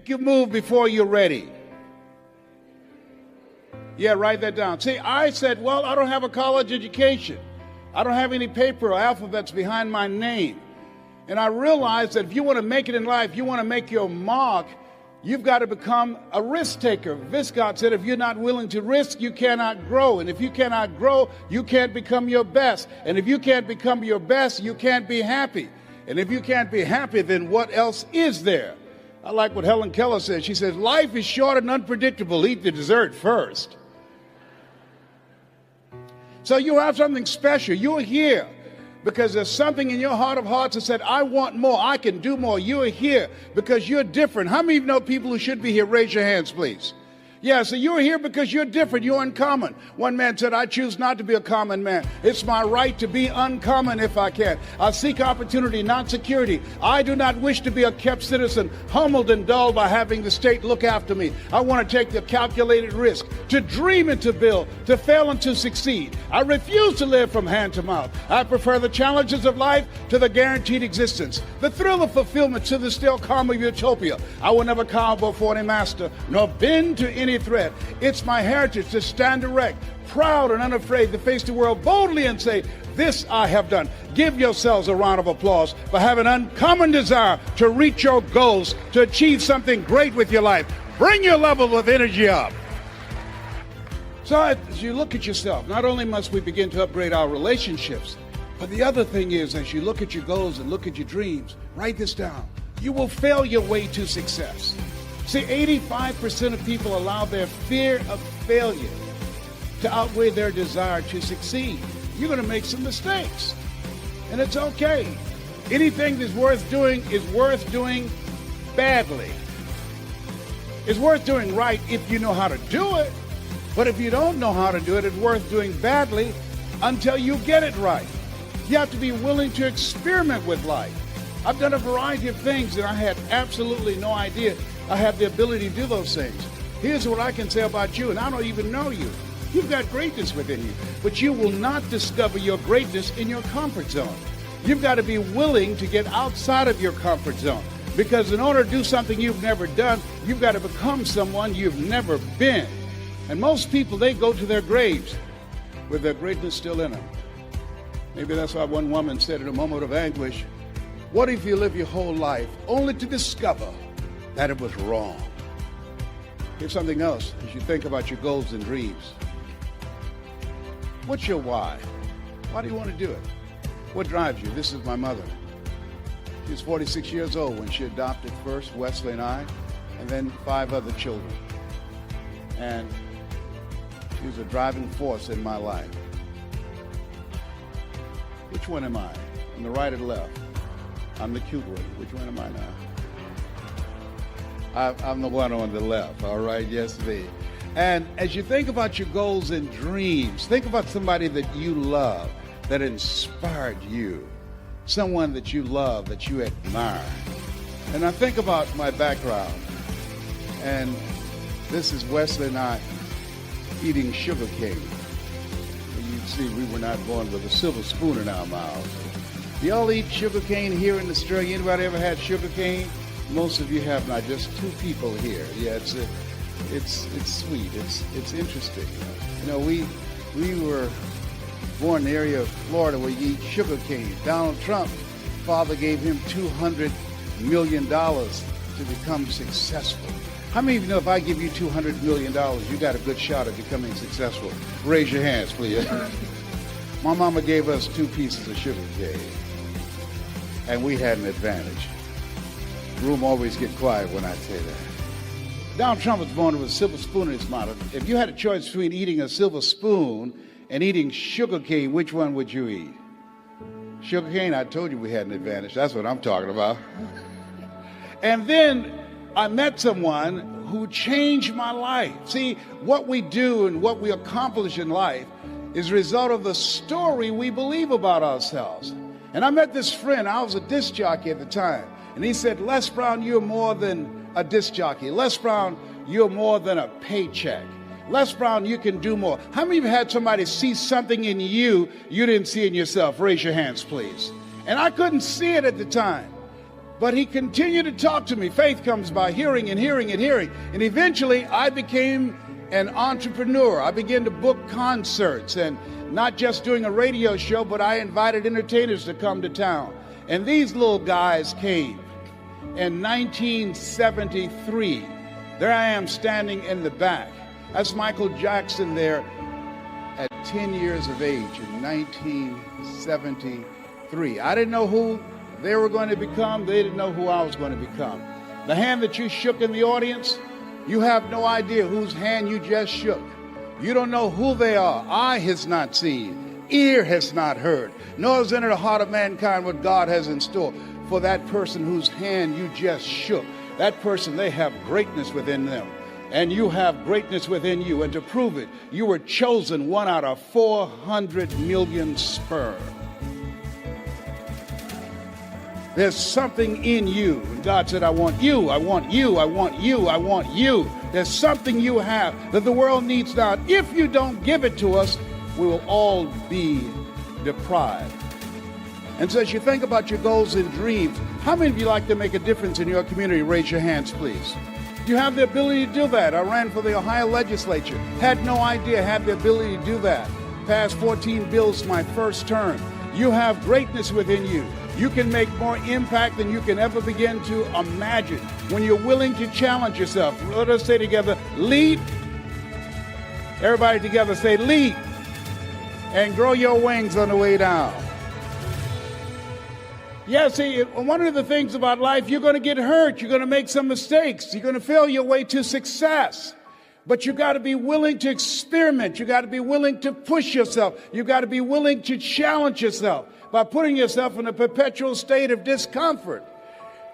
make you move before you're ready. Yeah, write that down. See, I said, well, I don't have a college education. I don't have any paper or alphabets behind my name. And I realized that if you want to make it in life, you want to make your mark, you've got to become a risk taker. Viscott said, if you're not willing to risk, you cannot grow. And if you cannot grow, you can't become your best. And if you can't become your best, you can't be happy. And if you can't be happy, then what else is there? I like what Helen Keller said. She says, life is short and unpredictable. Eat the dessert first. So you have something special. You're here because there's something in your heart of hearts that said, I want more. I can do more. You're here because you're different. How many of you know people who should be here? Raise your hands, please. Yeah, so you're here because you're different. You're uncommon. One man said, I choose not to be a common man. It's my right to be uncommon if I can. I seek opportunity, not security. I do not wish to be a kept citizen, humbled and dulled by having the state look after me. I want to take the calculated risk, to dream and to build, to fail and to succeed. I refuse to live from hand to mouth. I prefer the challenges of life to the guaranteed existence, the thrill of fulfillment to the still calm of utopia. I will never cower before any master, nor bend to any threat. It's my heritage to stand erect, proud and unafraid, to face the world boldly and say, this I have done. Give yourselves a round of applause for having an uncommon desire to reach your goals, to achieve something great with your life. Bring your level of energy up. So as you look at yourself, not only must we begin to upgrade our relationships, but the other thing is, as you look at your goals and look at your dreams, write this down. You will fail your way to success. See, 85% of people allow their fear of failure to outweigh their desire to succeed. You're going to make some mistakes, and it's okay. Anything that's worth doing is worth doing badly. It's worth doing right if you know how to do it, but if you don't know how to do it, it's worth doing badly until you get it right. You have to be willing to experiment with life. I've done a variety of things and I had absolutely no idea I have the ability to do those things. Here's what I can say about you, and I don't even know you. You've got greatness within you, but you will not discover your greatness in your comfort zone. You've got to be willing to get outside of your comfort zone, because in order to do something you've never done, you've got to become someone you've never been. And most people, they go to their graves with their greatness still in them. Maybe that's why one woman said in a moment of anguish, what if you live your whole life only to discover that it was wrong? Here's something else as you think about your goals and dreams. What's your why? Why do you want to do it? What drives you? This is my mother. She was 46 years old when she adopted first Wesley and I, and then 5 other children. And she was a driving force in my life. Which one am I? On the right or the left? I'm the cute one. Which one am I now? I'm the one on the left, all right? Yes, me. And as you think about your goals and dreams, think about somebody that you love, that inspired you, someone that you love, that you admire. And I think about my background, and this is Wesley and I eating sugar cane. You see, we were not born with a silver spoon in our mouths. Do y'all eat sugar cane here in Australia? Anybody ever had sugar cane? Most of you have not. Just 2 people here. Yeah, it's sweet. It's interesting. You know, we were born in the area of Florida where you eat sugar cane. Donald Trump, father gave him $200 million to become successful. How many of you know if I give you $200 million, you got a good shot at becoming successful? Raise your hands, please. My mama gave us 2 pieces of sugar cane, and we had an advantage. Room always get quiet when I say that. Donald Trump was born with a silver spoon in his mouth. If you had a choice between eating a silver spoon and eating sugar cane, which one would you eat? Sugar cane? I told you we had an advantage. That's what I'm talking about. And then I met someone who changed my life. See, what we do and what we accomplish in life is a result of the story we believe about ourselves. And I met this friend. I was a disc jockey at the time. And he said, Les Brown, you're more than a disc jockey. Les Brown, you're more than a paycheck. Les Brown, you can do more. How many of you had somebody see something in you didn't see in yourself? Raise your hands, please. And I couldn't see it at the time. But he continued to talk to me. Faith comes by hearing and hearing and hearing. And eventually I became an entrepreneur. I began to book concerts, and not just doing a radio show, but I invited entertainers to come to town. And these little guys came in 1973. There I am standing in the back. That's Michael Jackson there at 10 years of age in 1973. I didn't know who they were going to become. They didn't know who I was going to become. The hand that you shook in the audience, you have no idea whose hand you just shook. You don't know who they are. Eye has not seen, ear has not heard, nor has entered the heart of mankind what God has in store for that person whose hand you just shook. That person, they have greatness within them, and you have greatness within you. And to prove it, you were chosen 1 out of 400 million sperm. There's something in you. And God said, I want you, I want you, I want you, I want you. There's something you have that the world needs now. If you don't give it to us, we will all be deprived. And so as you think about your goals and dreams, how many of you like to make a difference in your community? Raise your hands, please. You have the ability to do that. I ran for the Ohio legislature. Had no idea, had the ability to do that. Passed 14 bills my first term. You have greatness within you. You can make more impact than you can ever begin to imagine when you're willing to challenge yourself. Let us say together, lead. Everybody together say, lead. And grow your wings on the way down. Yeah, see, one of the things about life, you're going to get hurt. You're going to make some mistakes. You're going to fail your way to success. But you got to be willing to experiment. You got to be willing to push yourself. You got to be willing to challenge yourself by putting yourself in a perpetual state of discomfort.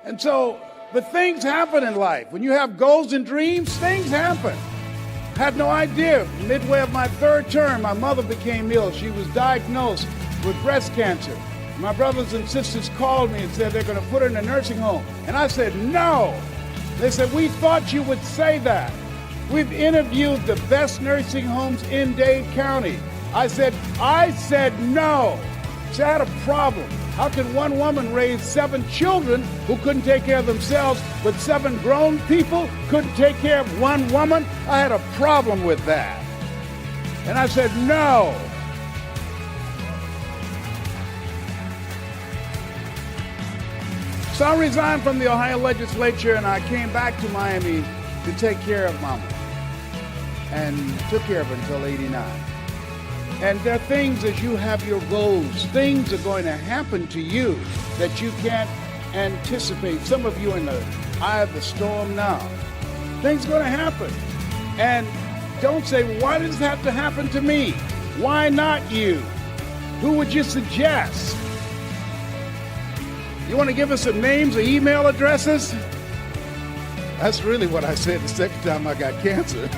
And so, but things happen in life. When you have goals and dreams, things happen. Had no idea. Midway of my third term, my mother became ill. She was diagnosed with breast cancer. My brothers and sisters called me and said they're going to put her in a nursing home. And I said, no. They said, we thought you would say that. We've interviewed the best nursing homes in Dade County. I said no. So I had a problem. How can one woman raise 7 children who couldn't take care of themselves, but 7 grown people couldn't take care of one woman? I had a problem with that. And I said no. So I resigned from the Ohio legislature and I came back to Miami to take care of Mama, and took care of her until 89. And there are things, as you have your goals, things are going to happen to you that you can't anticipate. Some of you are in the eye of the storm now. Things are going to happen. And don't say, why does it have to happen to me? Why not you? Who would you suggest? You want to give us some names or email addresses? That's really what I said the second time I got cancer.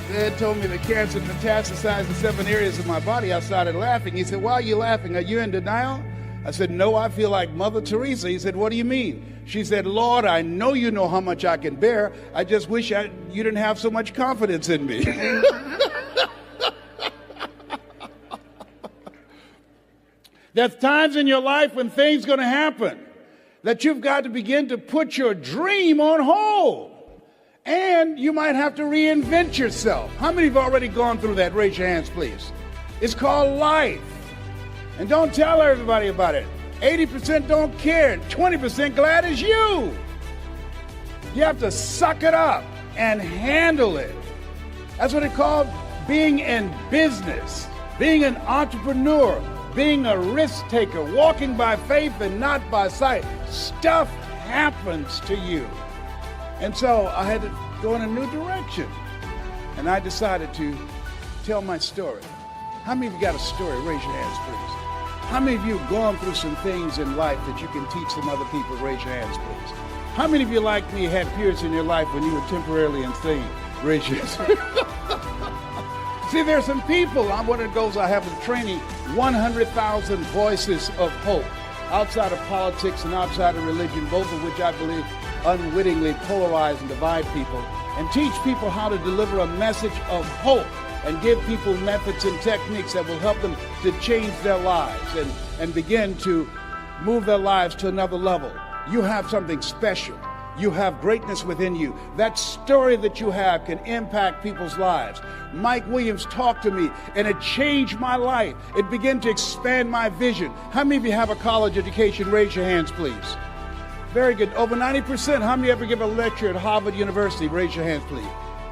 Dad told me the cancer metastasized in 7 areas of my body. I started laughing. He said, why are you laughing? Are you in denial? I said, no, I feel like Mother Teresa. He said, what do you mean? She said, Lord, I know you know how much I can bear. I just wish you didn't have so much confidence in me. There's times in your life when things are going to happen that you've got to begin to put your dream on hold. And you might have to reinvent yourself. How many have already gone through that? Raise your hands, please. It's called life. And don't tell everybody about it. 80% don't care. 20% glad it's you. You have to suck it up and handle it. That's what it's called being in business, being an entrepreneur, being a risk taker, walking by faith and not by sight. Stuff happens to you. And so I had to go in a new direction. And I decided to tell my story. How many of you got a story? Raise your hands, please. How many of you have gone through some things in life that you can teach some other people? Raise your hands, please. How many of you, like me, had periods in your life when you were temporarily insane? Raise your hands. See, there are some people, one of the goals I have with training, 100,000 voices of hope outside of politics and outside of religion, both of which I believe unwittingly polarize and divide people, and teach people how to deliver a message of hope and give people methods and techniques that will help them to change their lives and begin to move their lives to another level. You have something special. You have greatness within you. That story that you have can impact people's lives. Mike Williams talked to me, and it changed my life. It began to expand my vision. How many of you have a college education? Raise your hands, please. Very good. Over 90%. How many ever give a lecture at Harvard University? Raise your hands, please.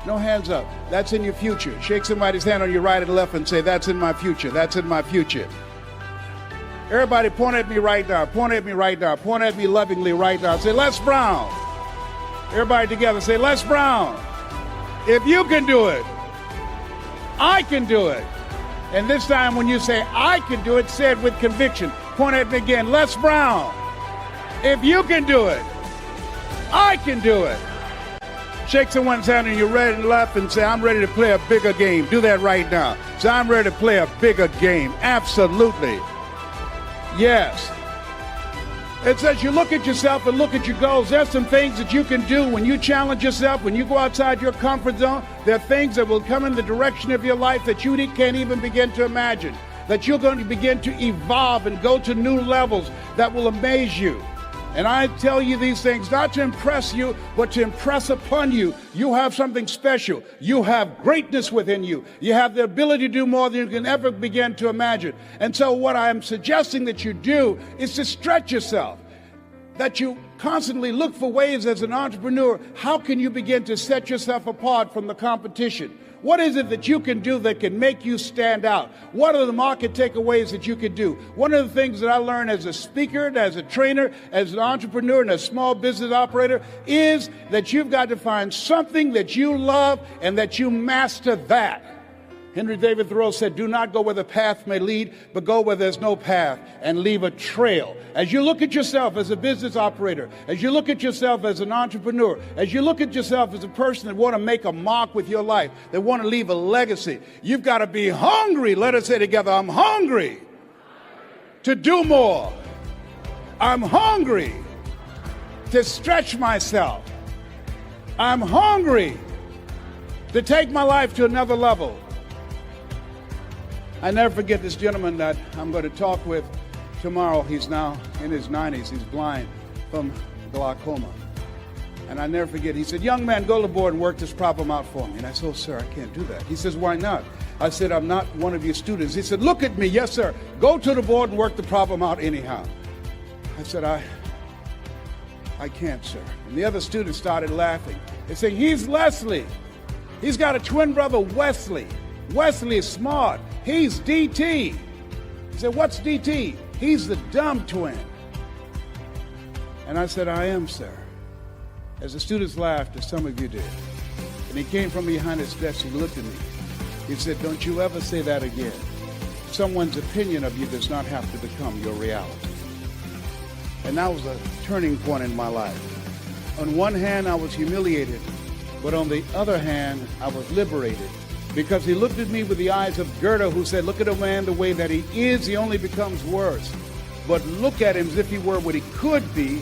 No hands up. That's in your future. Shake somebody's hand on your right and left and say, that's in my future. That's in my future. Everybody point at me right now. Point at me right now. Point at me lovingly right now. Say, Les Brown. Everybody together say, Les Brown. If you can do it, I can do it. And this time when you say, I can do it, say it with conviction. Point at me again. Les Brown. If you can do it, I can do it. Shake someone's hand on your right and left and say, I'm ready to play a bigger game. Do that right now. Say, I'm ready to play a bigger game. Absolutely. Yes. It says you look at yourself and look at your goals. There's some things that you can do when you challenge yourself, when you go outside your comfort zone. There are things that will come in the direction of your life that you can't even begin to imagine. That you're going to begin to evolve and go to new levels that will amaze you. And I tell you these things not to impress you, but to impress upon you. You have something special. You have greatness within you. You have the ability to do more than you can ever begin to imagine. And so what I'm suggesting that you do is to stretch yourself, that you constantly look for ways as an entrepreneur. How can you begin to set yourself apart from the competition? What is it that you can do that can make you stand out? What are the market takeaways that you can do? One of the things that I learned as a speaker, as a trainer, as an entrepreneur, and a small business operator is that you've got to find something that you love and that you master that. Henry David Thoreau said, do not go where the path may lead, but go where there's no path and leave a trail. As you look at yourself as a business operator, as you look at yourself as an entrepreneur, as you look at yourself as a person that want to make a mark with your life, that want to leave a legacy, you've got to be hungry. Let us say together, I'm hungry to do more. I'm hungry to stretch myself. I'm hungry to take my life to another level. I never forget this gentleman that I'm going to talk with tomorrow. He's now in his 90s. He's blind from glaucoma. And I never forget, he said, young man, go to the board and work this problem out for me. And I said, oh, sir, I can't do that. He says, why not? I said, I'm not one of your students. He said, look at me. Yes, sir. Go to the board and work the problem out anyhow. I said, I can't, sir. And the other students started laughing. They said, he's Leslie. He's got a twin brother, Wesley. Wesley is smart. He's DT. He said, what's DT? He's the dumb twin. And I said, I am, sir. As the students laughed, as some of you did. And he came from behind his desk, he looked at me. He said, don't you ever say that again. Someone's opinion of you does not have to become your reality. And that was a turning point in my life. On one hand, I was humiliated, but on the other hand, I was liberated. Because he looked at me with the eyes of Goethe, who said, look at a man the way that he is, he only becomes worse. But look at him as if he were what he could be.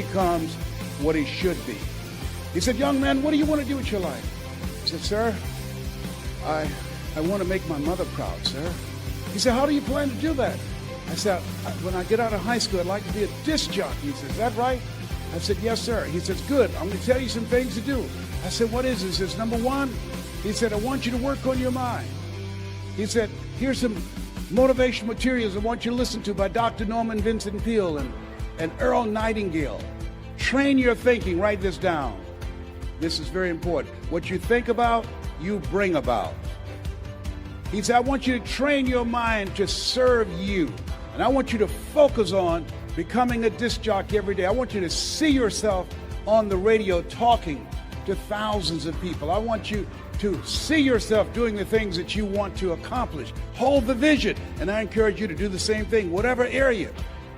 becomes what he should be. He said, young man, what do you want to do with your life? I said, sir, I want to make my mother proud, sir. He said, how do you plan to do that? I said, when I get out of high school, I'd like to be a disc jockey. He said, is that right? I said, yes, sir. He says, good. I'm going to tell you some things to do. I said, what is this? He says, number one, he said, I want you to work on your mind. He said, here's some motivational materials I want you to listen to by Dr. Norman Vincent Peale and Earl Nightingale. Train your thinking. Write this down. This is very important. What you think about, you bring about. He said, I want you to train your mind to serve you. And I want you to focus on becoming a disc jockey every day. I want you to see yourself on the radio talking to thousands of people. I want you to see yourself doing the things that you want to accomplish. Hold the vision. And I encourage you to do the same thing, whatever area,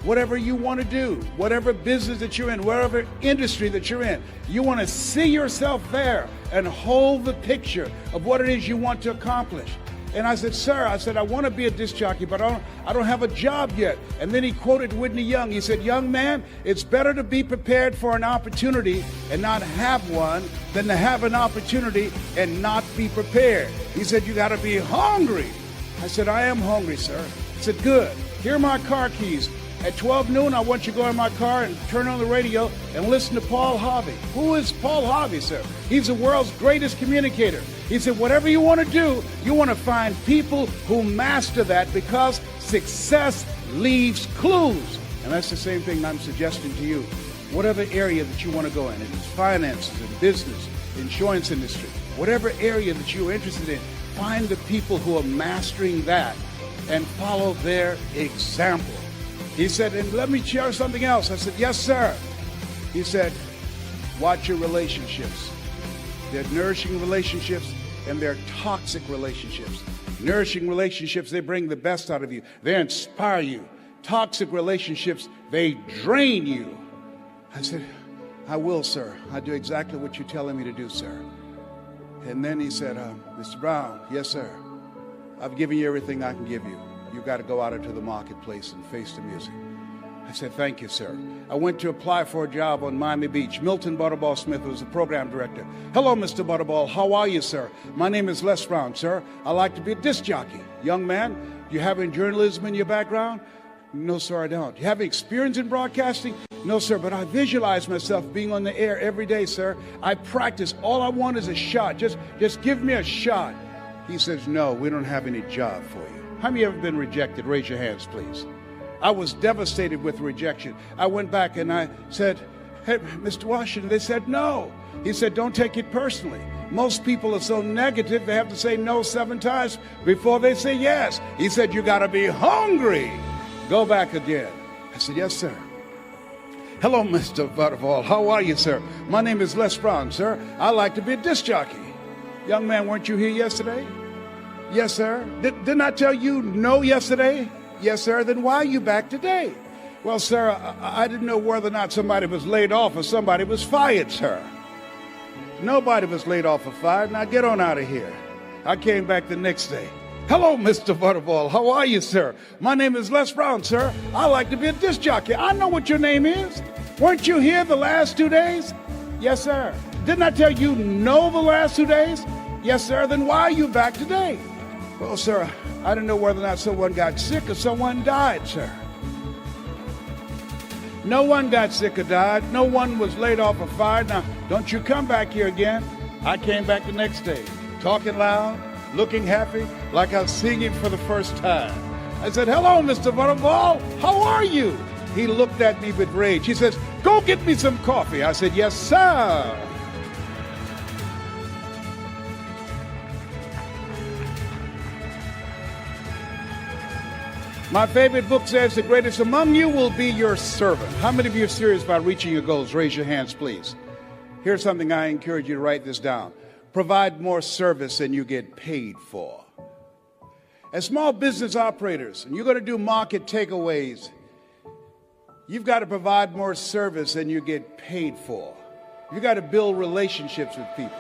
whatever you want to do, whatever business that you're in, whatever industry that you're in. You want to see yourself there and hold the picture of what it is you want to accomplish. And I said, sir, I want to be a disc jockey, but I don't have a job yet. And then he quoted Whitney Young. He said, young man, it's better to be prepared for an opportunity and not have one than to have an opportunity and not be prepared. He said, you got to be hungry. I said, I am hungry, sir. He said, good. Here are my car keys. At 12 noon, I want you to go in my car and turn on the radio and listen to Paul Harvey. Who is Paul Harvey, sir? He's the world's greatest communicator. He said, whatever you want to do, you want to find people who master that because success leaves clues. And that's the same thing I'm suggesting to you. Whatever area that you want to go in, if it's finances, in business, insurance industry, whatever area that you're interested in, find the people who are mastering that and follow their example. He said, and let me share something else. I said, yes, sir. He said, watch your relationships. They're nourishing relationships and they're toxic relationships. Nourishing relationships, they bring the best out of you. They inspire you. Toxic relationships, they drain you. I said, I will, sir. I do exactly what you're telling me to do, sir. And then he said, Mr. Brown, yes, sir. I've given you everything I can give you. You've got to go out into the marketplace and face the music. I said, thank you, sir. I went to apply for a job on Miami Beach. Milton Butterball Smith was the program director. Hello, Mr. Butterball. How are you, sir? My name is Les Brown, sir. I like to be a disc jockey. Young man, you have any journalism in your background? No, sir, I don't. You have experience in broadcasting? No, sir, but I visualize myself being on the air every day, sir. I practice. All I want is a shot. Just give me a shot. He says, no, we don't have any job for you. How many have ever been rejected? Raise your hands, please. I was devastated with rejection. I went back and I said, hey, Mr. Washington, they said no. He said, don't take it personally. Most people are so negative, they have to say no 7 times before they say yes. He said, you got to be hungry. Go back again. I said, yes, sir. Hello, Mr. Butterball. How are you, sir? My name is Les Brown, sir. I like to be a disc jockey. Young man, weren't you here yesterday? Yes, sir. Didn't I tell you no yesterday? Yes, sir. Then why are you back today? Well, sir, I didn't know whether or not somebody was laid off or somebody was fired, sir. Nobody was laid off or fired. Now get on out of here. I came back the next day. Hello, Mr. Butterball. How are you, sir? My name is Les Brown, sir. I like to be a disc jockey. I know what your name is. Weren't you here the last 2 days? Yes, sir. Didn't I tell you no the last 2 days? Yes, sir. Then why are you back today? Well, sir, I didn't know whether or not someone got sick or someone died, sir. No one got sick or died. No one was laid off or fired. Now, don't you come back here again. I came back the next day, talking loud, looking happy, like I was seeing him for the first time. I said, hello, Mr. Butterball. How are you? He looked at me with rage. He says, go get me some coffee. I said, yes, sir. My favorite book says the greatest among you will be your servant. How many of you are serious about reaching your goals? Raise your hands, please. Here's something I encourage you to write this down. Provide more service than you get paid for. As small business operators, and you're going to do market takeaways, you've got to provide more service than you get paid for. You've got to build relationships with people.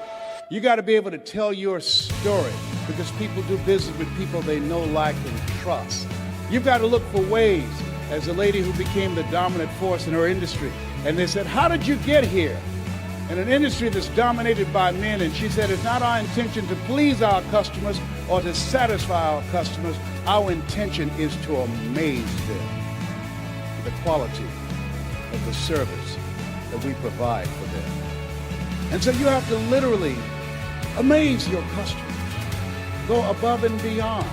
You got to be able to tell your story because people do business with people they know, like, and trust. You've got to look for ways, as a lady who became the dominant force in her industry, And they said, how did you get here? In an industry that's dominated by men. And she said, it's not our intention to please our customers or to satisfy our customers. Our intention is to amaze them with the quality of the service that we provide for them. And so you have to literally amaze your customers. Go above and beyond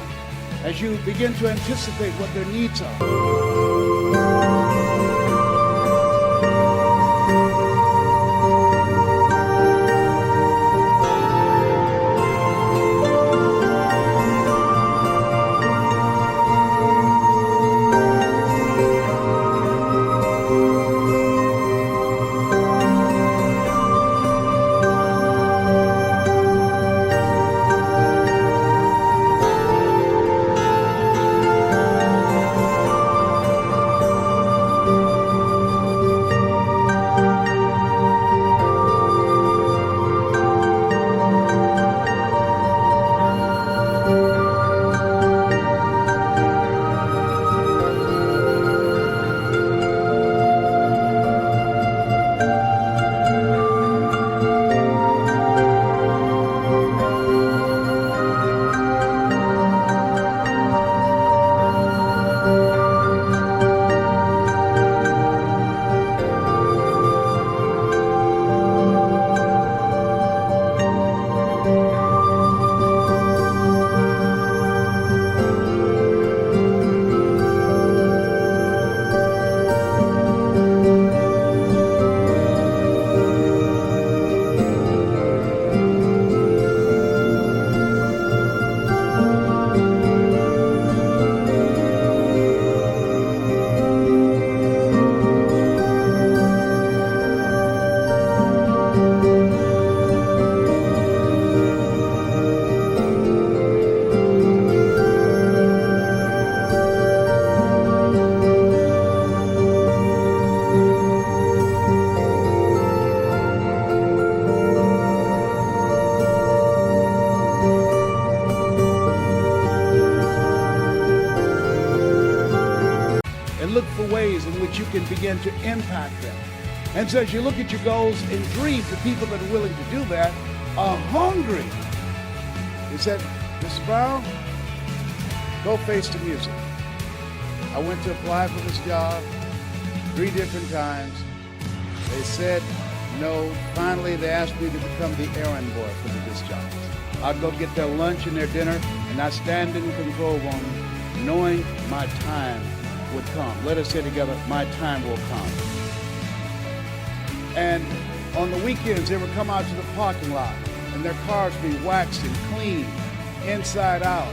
as you begin to anticipate what their needs are. Look for ways in which you can begin to impact them. And so as you look at your goals and dreams, the people that are willing to do that are hungry. He said, Mr. Brown, go face the music. I went to apply for this job 3 different times. They said no. Finally, they asked me to become the errand boy for the disc jockeys. I'd go get their lunch and their dinner, and I stand in the control room knowing my time would come. Let us say together, my time will come. And on the weekends, they would come out to the parking lot, and their cars be waxed and cleaned inside out.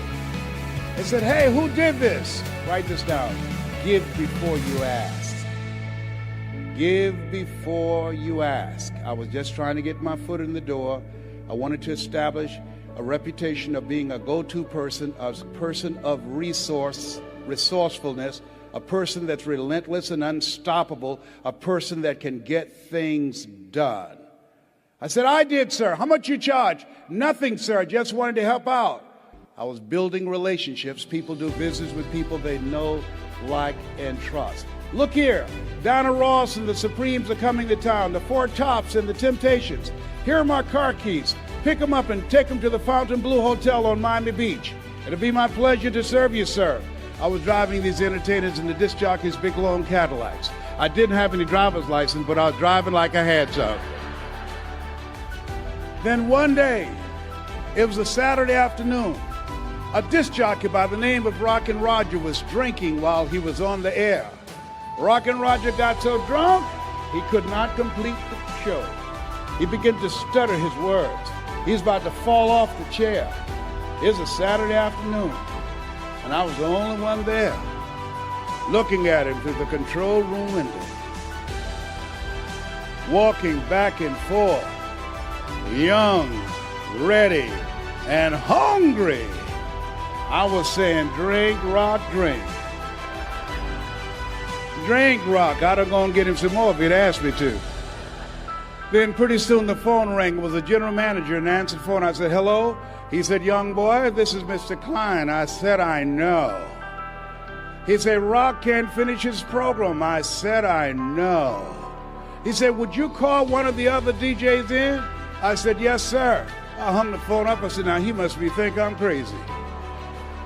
They said, hey, who did this? Write this down. Give before you ask. Give before you ask. I was just trying to get my foot in the door. I wanted to establish a reputation of being a go-to person, a person of resourcefulness, a person that's relentless and unstoppable, a person that can get things done. I said, I did, sir. How much you charge? Nothing, sir. I just wanted to help out. I was building relationships. People do business with people they know, like, and trust. Look here. Donna Ross and the Supremes are coming to town. The Four Tops and the Temptations. Here are my car keys. Pick them up and take them to the Fontainebleau Hotel on Miami Beach. It'll be my pleasure to serve you, sir. I was driving these entertainers in the disc jockeys' big long Cadillacs. I didn't have any driver's license, but I was driving like I had some. Then one day, it was a Saturday afternoon, a disc jockey by the name of Rockin' Roger was drinking while he was on the air. Rockin' Roger got so drunk, he could not complete the show. He began to stutter his words. He was about to fall off the chair. It was a Saturday afternoon, and I was the only one there, looking at him through the control room window, walking back and forth, young, ready, and hungry. I was saying, drink, rock, drink. Drink, rock. I'd have gone get him some more if he'd asked me to. Then pretty soon the phone rang. It was the general manager and answered the phone. I said, hello? He said, young boy, this is Mr. Klein. I said, I know. He said, Rock can't finish his program. I said, I know. He said, would you call one of the other DJs in? I said, yes, sir. I hung the phone up. I said, now he must think I'm crazy.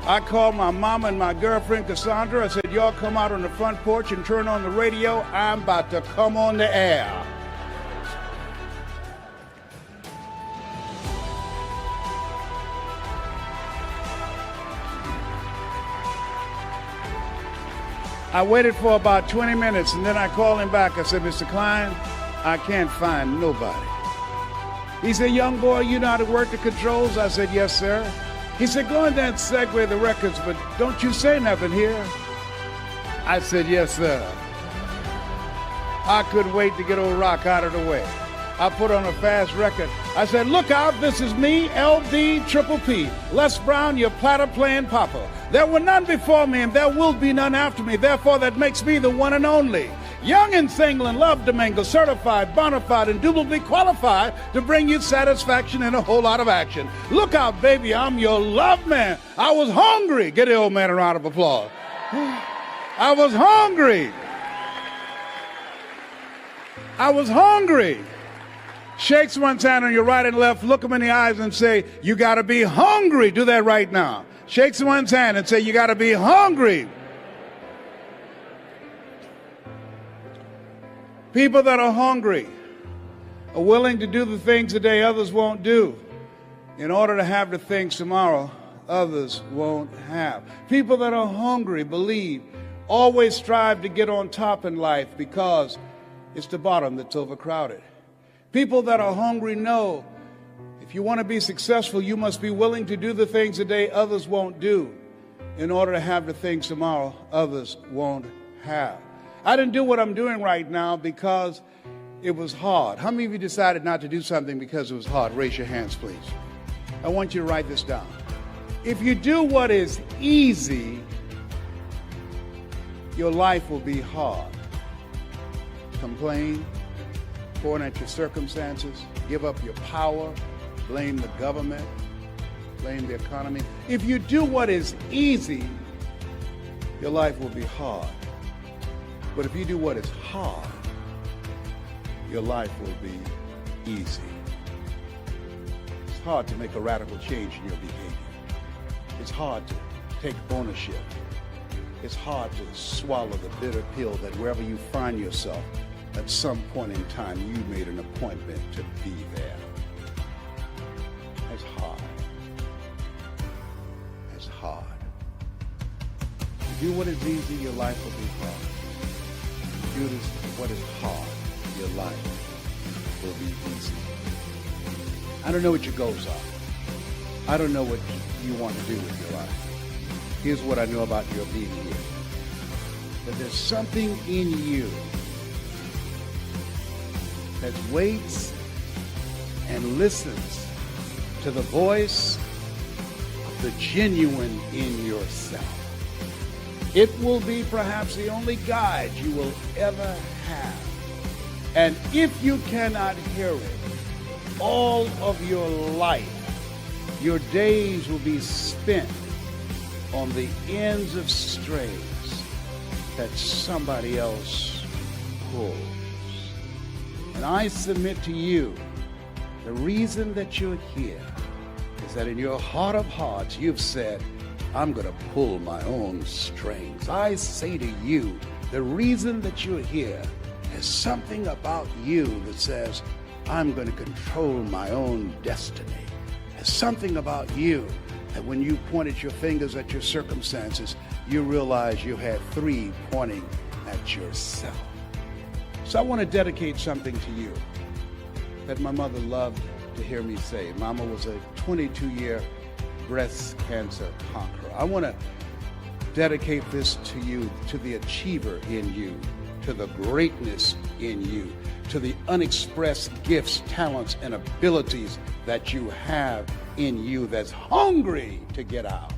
I called my mama and my girlfriend, Cassandra. I said, y'all come out on the front porch and turn on the radio. I'm about to come on the air. I waited for about 20 minutes, and then I called him back. I said, Mr. Klein, I can't find nobody. He said, young boy, you know how to work the controls? I said, yes, sir. He said, go in there and segue the records, but don't you say nothing here. I said, yes, sir. I couldn't wait to get old Rock out of the way. I put on a fast record. I said, look out, this is me, LD Triple P, Les Brown, your platter playing papa. There were none before me, and there will be none after me. Therefore, that makes me the one and only. Young and single and love to mingle, certified, bona fide, indubitably qualified to bring you satisfaction and a whole lot of action. Look out, baby, I'm your love man. I was hungry. Get the old man a round of applause. I was hungry. I was hungry. Shake someone's hand on your right and left, look them in the eyes and say, you got to be hungry. Do that right now. Shake someone's hand and say, you got to be hungry. People that are hungry are willing to do the things today others won't do in order to have the things tomorrow others won't have. People that are hungry believe, always strive to get on top in life because it's the bottom that's overcrowded. People that are hungry know if you want to be successful, you must be willing to do the things today others won't do in order to have the things tomorrow others won't have. I didn't do what I'm doing right now because it was hard. How many of you decided not to do something because it was hard? Raise your hands, please. I want you to write this down. If you do what is easy, your life will be hard. Complain, point at your circumstances, give up your power, blame the government, blame the economy. If you do what is easy, your life will be hard. But if you do what is hard, your life will be easy. It's hard to make a radical change in your behavior. It's hard to take ownership. It's hard to swallow the bitter pill that wherever you find yourself, at some point in time, you made an appointment to be there. It's hard. It's hard. If you do what is easy, your life will be hard. If you do what is hard, your life will be easy. I don't know what your goals are. I don't know what you want to do with your life. Here's what I know about your being here. That there's something in you that waits and listens to the voice of the genuine in yourself. It will be perhaps the only guide you will ever have. And if you cannot hear it, all of your life, your days will be spent on the ends of strays that somebody else pulls. And I submit to you, the reason that you're here is that in your heart of hearts, you've said, I'm going to pull my own strings. I say to you, the reason that you're here is something about you that says, I'm going to control my own destiny. There's something about you that when you pointed your fingers at your circumstances, you realized you had three pointing at yourself. So I want to dedicate something to you that my mother loved to hear me say. Mama was a 22-year breast cancer conqueror. I want to dedicate this to you, to the achiever in you, to the greatness in you, to the unexpressed gifts, talents, and abilities that you have in you that's hungry to get out.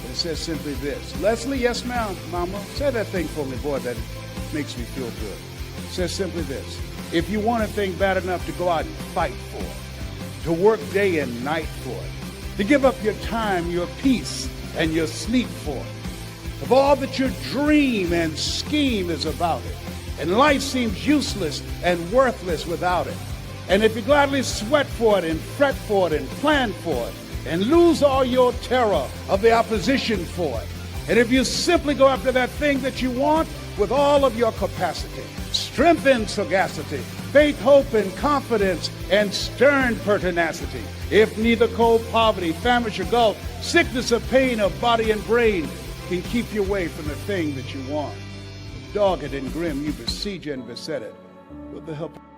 It says simply this. Leslie, yes ma'am, mama. Say that thing for me, boy, that makes me feel good. It says simply this. If you want a thing bad enough to go out and fight for it, to work day and night for it, to give up your time, your peace, and your sleep for it, of all that your dream and scheme is about it, And life seems useless and worthless without it. And if you gladly sweat for it and fret for it and plan for it and lose all your terror of the opposition for it, and if you simply go after that thing that you want with all of your capacity, strength and sagacity, faith, hope, and confidence, and stern pertinacity, if neither cold poverty, famish, or gulf, sickness or pain of body and brain can keep you away from the thing that you want, dogged and grim, you besiege and beset it with the help of